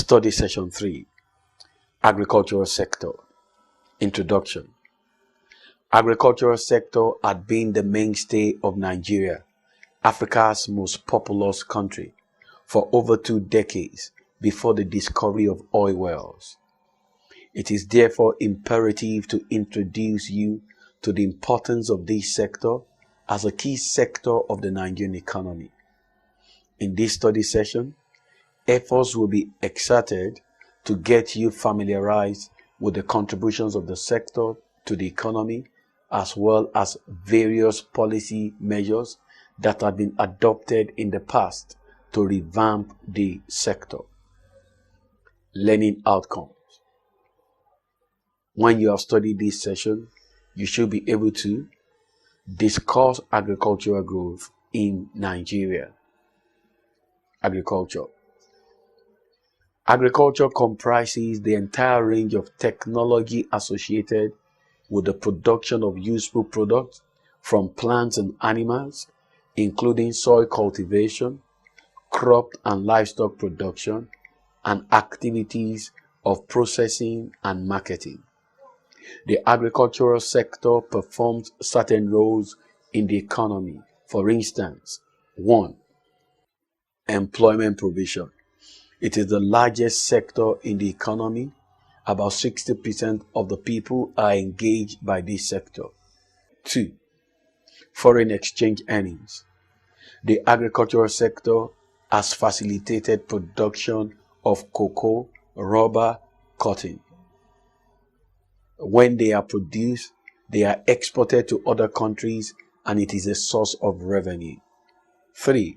Study Session 3, Agricultural Sector. Introduction. Agricultural sector had been the mainstay of Nigeria, Africa's most populous country, for over 2 decades before the discovery of oil wells. It is therefore imperative to introduce you to the importance of this sector as a key sector of the Nigerian economy. In this study session, efforts will be exerted to get you familiarized with the contributions of the sector to the economy, as well as various policy measures that have been adopted in the past to revamp the sector. Learning outcomes. When you have studied this session, you should be able to discuss agricultural growth in Nigeria. Agriculture. Agriculture comprises the entire range of technology associated with the production of useful products from plants and animals, including soil cultivation, crop and livestock production, and activities of processing and marketing. The agricultural sector performs certain roles in the economy. For instance, 1. Employment provision. It is the largest sector in the economy. About 60% of the people are engaged by this sector. 2. Foreign exchange earnings. The agricultural sector has facilitated production of cocoa, rubber, cotton. When they are produced, they are exported to other countries and it is a source of revenue. 3.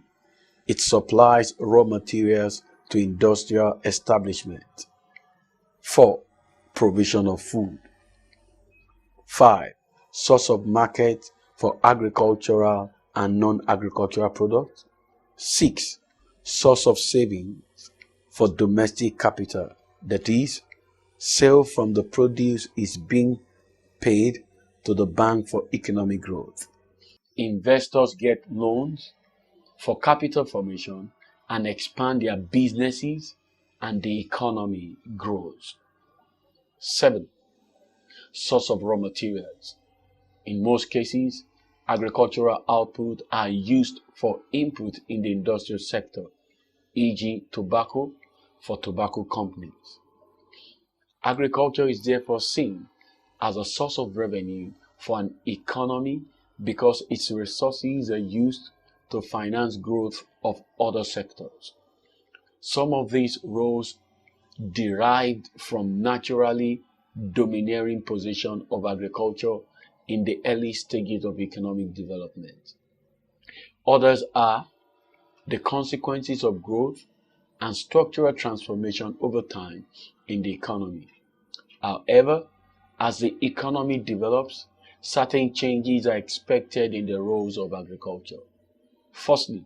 It supplies raw materials to industrial establishment. 4. Provision of food. 5. Source of market for agricultural and non-agricultural products. 6. Source of savings for domestic capital. That is, sale from the produce is being paid to the bank for economic growth. Investors get loans for capital formation and expand their businesses, and the economy grows. 7. Source of raw materials. In most cases, agricultural output are used for input in the industrial sector, e.g. tobacco for tobacco companies. Agriculture is therefore seen as a source of revenue for an economy because its resources are used to finance growth of other sectors. Some of these roles derived from naturally domineering position of agriculture in the early stages of economic development. Others are the consequences of growth and structural transformation over time in the economy. However, as the economy develops, certain changes are expected in the roles of agriculture. Firstly,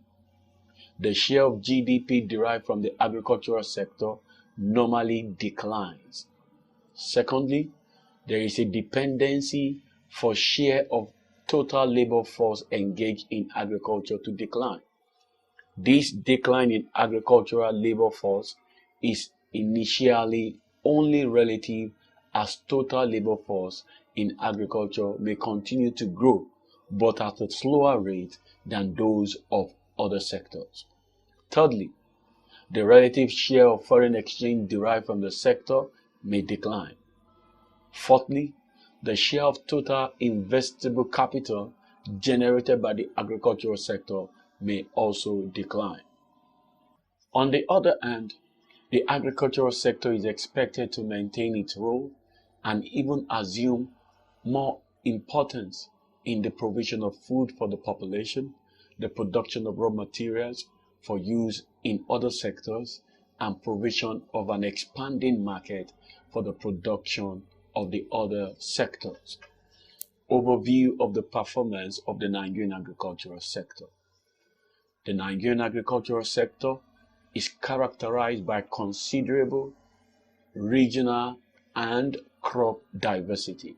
the share of GDP derived from the agricultural sector normally declines. Secondly, there is a dependency for share of total labor force engaged in agriculture to decline. This decline in agricultural labor force is initially only relative, as total labor force in agriculture may continue to grow, but at a slower rate than those of other sectors. Thirdly, the relative share of foreign exchange derived from the sector may decline. Fourthly, the share of total investable capital generated by the agricultural sector may also decline. On the other hand, the agricultural sector is expected to maintain its role and even assume more importance in the provision of food for the population, the production of raw materials for use in other sectors, and provision of an expanding market for the production of the other sectors. Overview of the performance of the Nigerian agricultural sector. The Nigerian agricultural sector is characterized by considerable regional and crop diversity.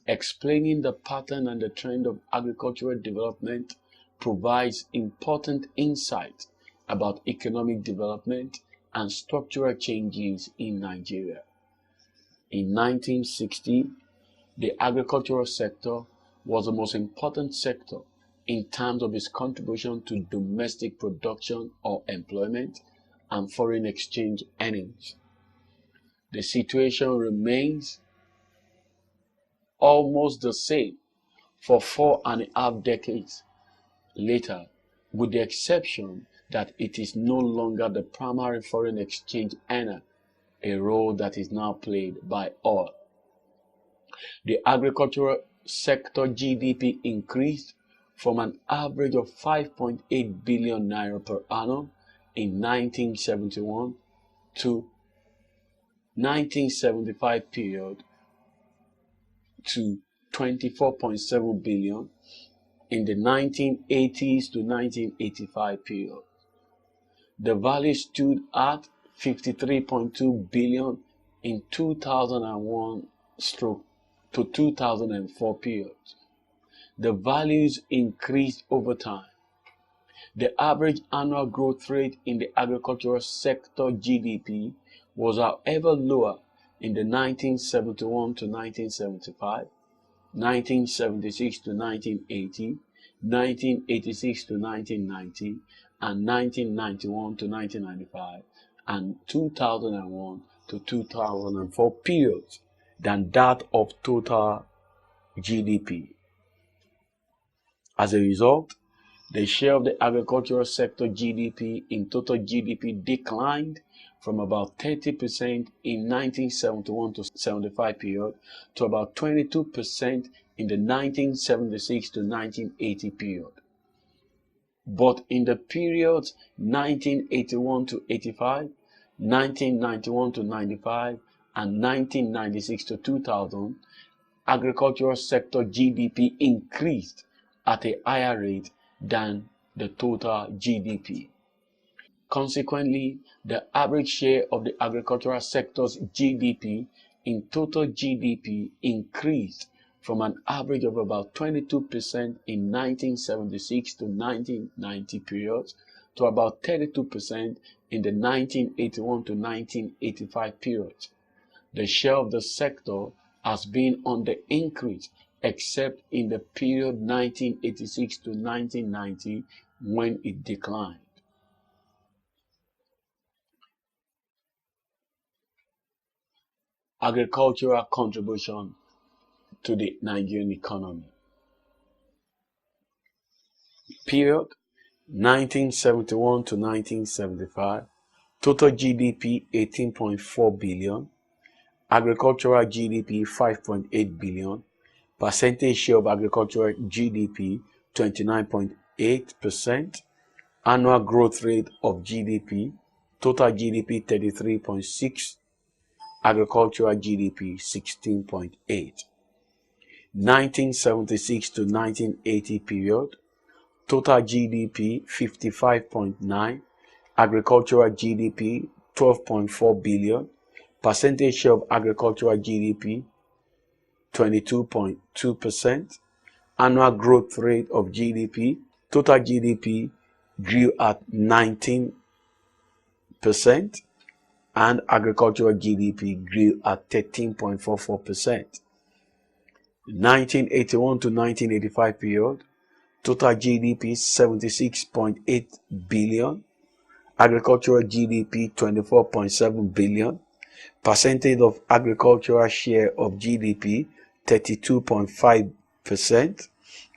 Explaining the pattern and the trend of agricultural development provides important insight about economic development and structural changes in Nigeria. In 1960, the agricultural sector was the most important sector in terms of its contribution to domestic production or employment and foreign exchange earnings. The situation remains almost the same for 4.5 decades later, with the exception that it is no longer the primary foreign exchange earner, a role that is now played by oil. The agricultural sector GDP increased from an average of 5.8 billion naira per annum in 1971 to 1975 period to 24.7 billion in the 1980s to 1985 period. The value stood at 53.2 billion in 2001 to 2004 period. The values increased over time. The average annual growth rate in the agricultural sector GDP was however lower in the 1971 to 1975, 1976 to 1980, 1986 to 1990, and 1991 to 1995, and 2001 to 2004 periods than that of total GDP. As a result, the share of the agricultural sector GDP in total GDP declined from about 30% in 1971 to 75 period to about 22% in the 1976 to 1980 period. But in the periods 1981 to 85, 1991 to 95, and 1996 to 2000, agricultural sector GDP increased at a higher rate than the total GDP. Consequently, the average share of the agricultural sector's GDP in total GDP increased from an average of about 22% in 1976 to 1990 periods to about 32% in the 1981 to 1985 period. The share of the sector has been on the increase except in the period 1986 to 1990 when it declined. Agricultural contribution to the Nigerian economy. Period 1971 to 1975. Total GDP 18.4 billion. Agricultural GDP 5.8 billion. Percentage share of agricultural GDP 29.8%. Annual growth rate of GDP. Total GDP 33.6. Agricultural GDP 16.8. 1976 to 1980 period. Total GDP 55.9. Agricultural GDP 12.4 billion. Percentage share of agricultural GDP 22.2%. Annual growth rate of GDP. Total GDP grew at 19%, and agricultural GDP grew at 13.44%. 1981 to 1985 period. Total GDP 76.8 billion. Agricultural GDP 24.7 billion. Percentage of agricultural share of GDP 32.5%.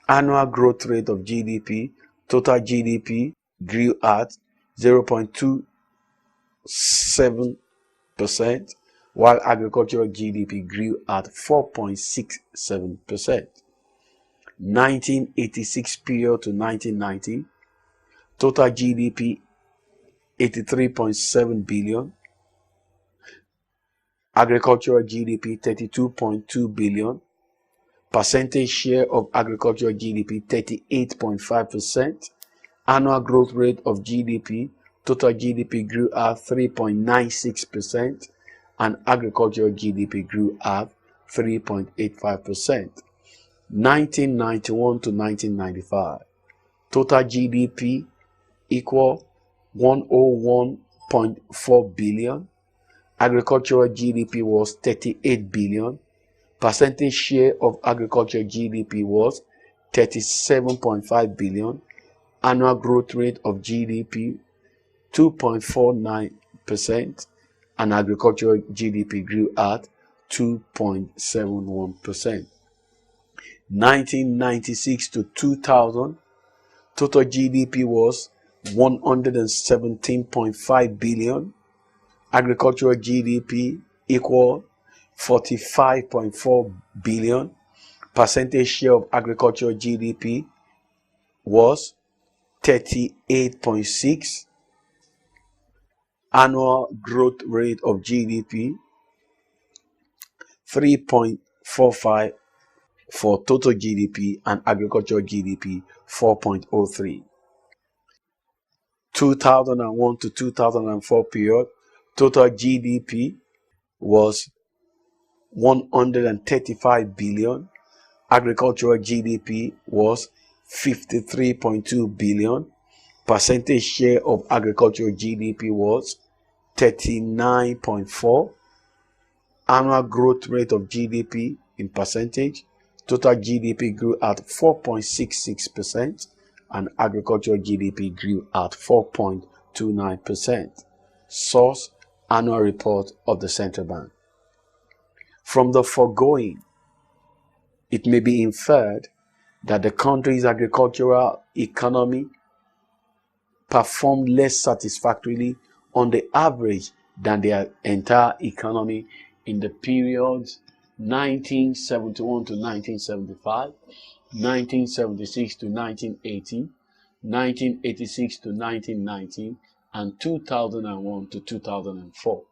Annual growth rate of GDP. Total GDP grew at 0.27%, while agricultural GDP grew at 4.67%. 1986 period to 1990, total GDP 83.7 billion. Agricultural GDP 32.2 billion. Percentage share of agricultural GDP 38.5%. Annual growth rate of GDP. Total GDP grew at 3.96%, and agricultural GDP grew at 3.85%. 1991 to 1995. Total GDP equal 101 0.4 billion. Agricultural GDP was 38 billion. Percentage share of agricultural GDP was 37.5 billion. Annual growth rate of GDP 2.49%, and agricultural GDP grew at 2.71%. 1996 to 2000, total GDP was 117.5 billion. Agricultural GDP equal 45.4 billion. Percentage share of agricultural GDP was 38.6. Annual growth rate of GDP 3.45 for total GDP, and agricultural GDP 4.03. 2001 to 2004 period, total GDP was 135 billion. Agricultural GDP was 53.2 billion. Percentage share of agricultural GDP was 39.4. Annual growth rate of GDP in percentage, total GDP grew at 4.66%, and agricultural GDP grew at 4.29%. Source: Annual Report of the Central Bank. From the foregoing, it may be inferred that the country's agricultural economy performed less satisfactorily on the average than their entire economy in the periods 1971 to 1975, 1976 to 1980, 1986 to 1990, and 2001 to 2004.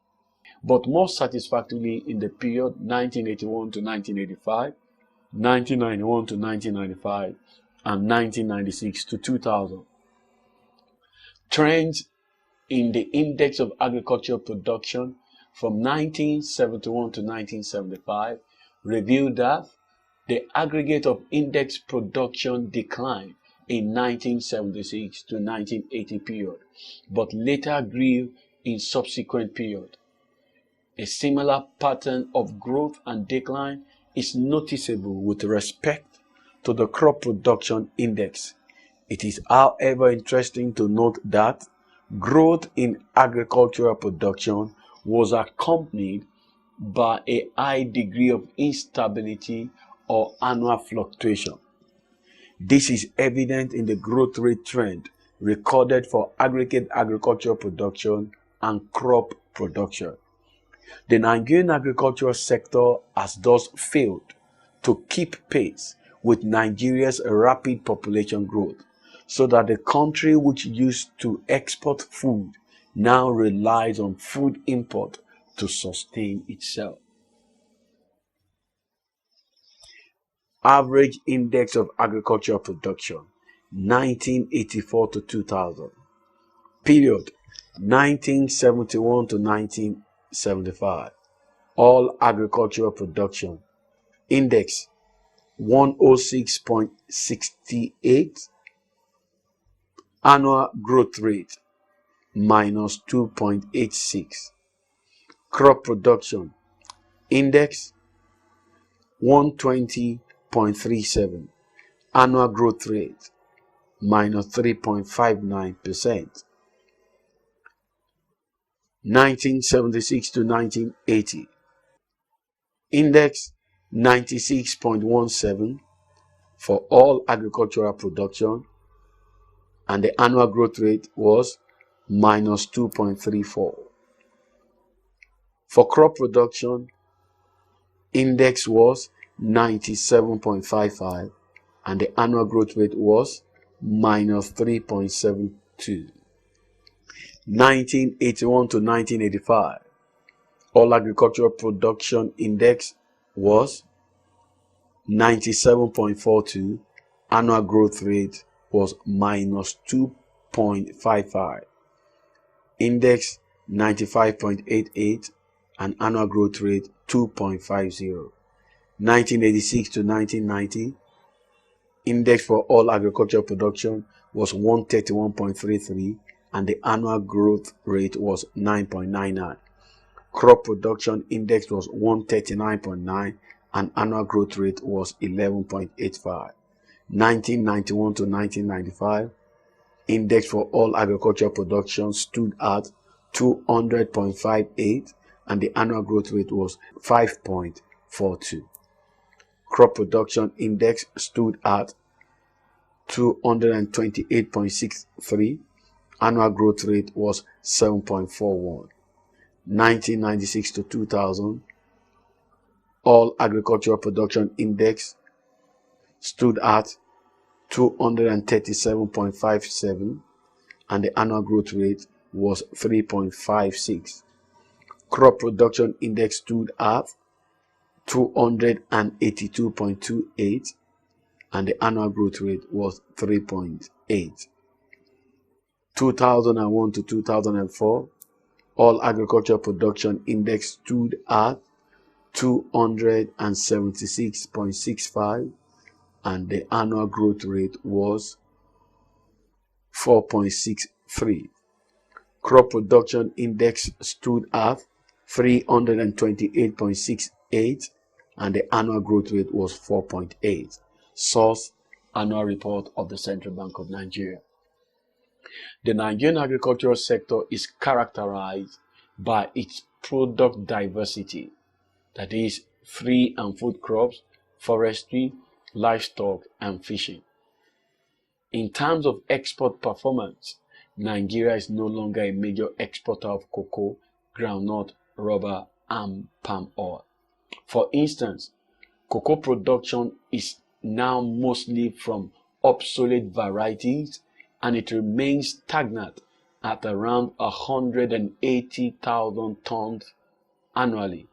But more satisfactorily in the period 1981 to 1985, 1991 to 1995, and 1996 to 2000. Trends in the index of agricultural production from 1971 to 1975 revealed that the aggregate of index production declined in 1976 to 1980 period, but later grew in subsequent period. A similar pattern of growth and decline is noticeable with respect to the crop production index. It is, however, interesting to note that growth in agricultural production was accompanied by a high degree of instability or annual fluctuation. This is evident in the growth rate trend recorded for aggregate agricultural production and crop production. The Nigerian agricultural sector has thus failed to keep pace with Nigeria's rapid population growth, so that the country, which used to export food, now relies on food import to sustain itself. Average index of agricultural production 1984 to 2000. Period 1971 to 1975. All agricultural production index 106.68. Annual growth rate minus 2.86. Crop production index 120.37. Annual growth rate minus 3.59%. 1976 to 1980. Index 96.17 for all agricultural production, and the annual growth rate was minus 2.34. For crop production, index was 97.55, and the annual growth rate was minus 3.72. 1981 to 1985, all agricultural production index was 97.42. Annual growth rate was minus 2.55. Index 95.88, and annual growth rate 2.50. 1986 to 1990, index for all agricultural production was 131.33, and the annual growth rate was 9.99. Crop production index was 139.9 and annual growth rate was 11.85. 1991 to 1995, index for all agricultural production stood at 200.58 and the annual growth rate was 5.42. Crop production index stood at 228.63. Annual growth rate was 7.41. 1996 to 2000, all agricultural production index stood at 237.57 and the annual growth rate was 3.56. Crop production index stood at 282.28 and the annual growth rate was 3.8. 2001 to 2004, all agricultural production index stood at 276.65 and the annual growth rate was 4.63. Crop production index stood at 328.68 and the annual growth rate was 4.8. Source: Annual Report of the Central Bank of Nigeria. The Nigerian agricultural sector is characterized by its product diversity, that is, free and food crops, forestry, livestock, and fishing. In terms of export performance, Nigeria is no longer a major exporter of cocoa, groundnut, rubber, and palm oil. For instance, cocoa production is now mostly from obsolete varieties and it remains stagnant at around 180,000 tons annually.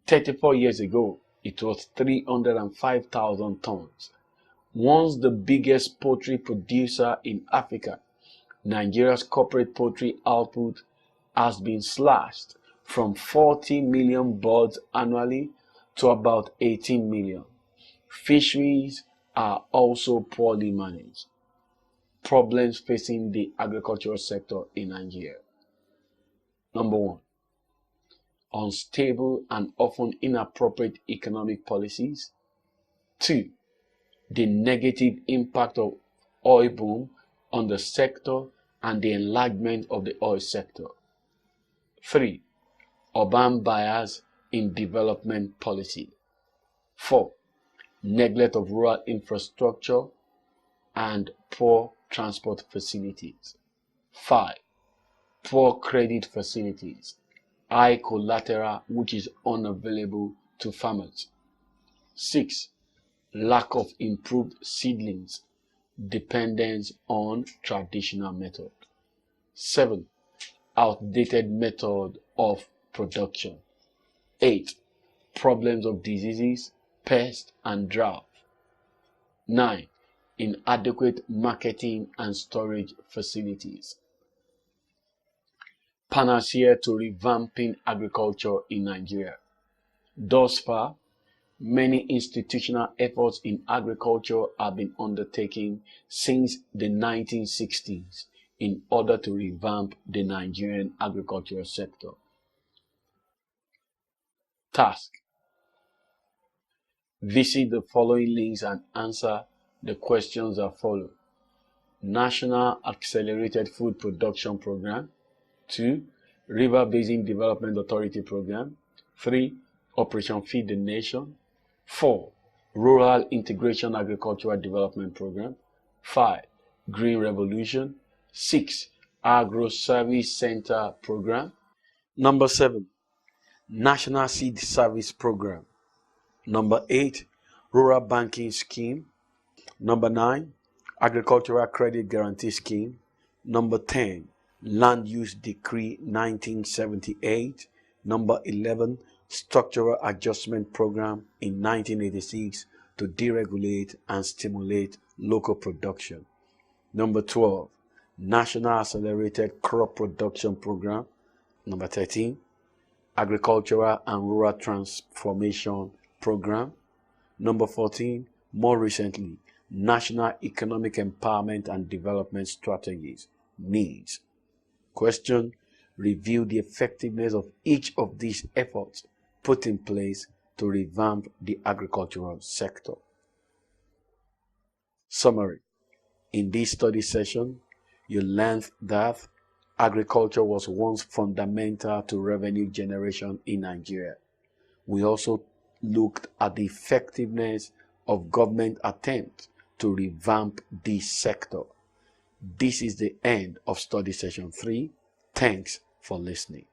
34 years ago, it was 305,000 tons. Once the biggest poultry producer in Africa, Nigeria's corporate poultry output has been slashed from 40 million birds annually to about 18 million. Fisheries are also poorly managed. Problems facing the agricultural sector in Nigeria. Number one, unstable and often inappropriate economic policies. 2, the negative impact of oil boom on the sector and the enlargement of the oil sector. 3, urban bias in development policy. 4, neglect of rural infrastructure and poor transport facilities. 5, poor credit facilities, high collateral which is unavailable to farmers. 6, lack of improved seedlings, dependence on traditional method. 7, outdated method of production. 8, problems of diseases, pests, and drought. 9, inadequate marketing and storage facilities. Panacea to revamping agriculture in Nigeria. Thus far, many institutional efforts in agriculture have been undertaken since the 1960s in order to revamp the Nigerian agricultural sector. Task: visit the following links and answer the questions that follow. National Accelerated Food Production Program. 2, River Basin Development Authority Program. 3, Operation Feed the Nation. 4, Rural Integration Agricultural Development Program. 5, Green Revolution. 6, Agro Service Center Program. Number 7, National Seed Service Program. Number 8, Rural Banking Scheme. Number 9, Agricultural Credit Guarantee Scheme. Number 10, Land Use Decree 1978. Number 11, Structural Adjustment Program in 1986 to deregulate and stimulate local production. Number 12, National Accelerated Crop Production Program. Number 13, Agricultural and Rural Transformation Program. Number 14, more recently, National Economic Empowerment and Development Strategies. needs. Question: review the effectiveness of each of these efforts put in place to revamp the agricultural sector. Summary: in this study session, you learned that agriculture was once fundamental to revenue generation in Nigeria. We also looked at the effectiveness of government attempts to revamp this sector. This is the end of study session 3. Thanks for listening.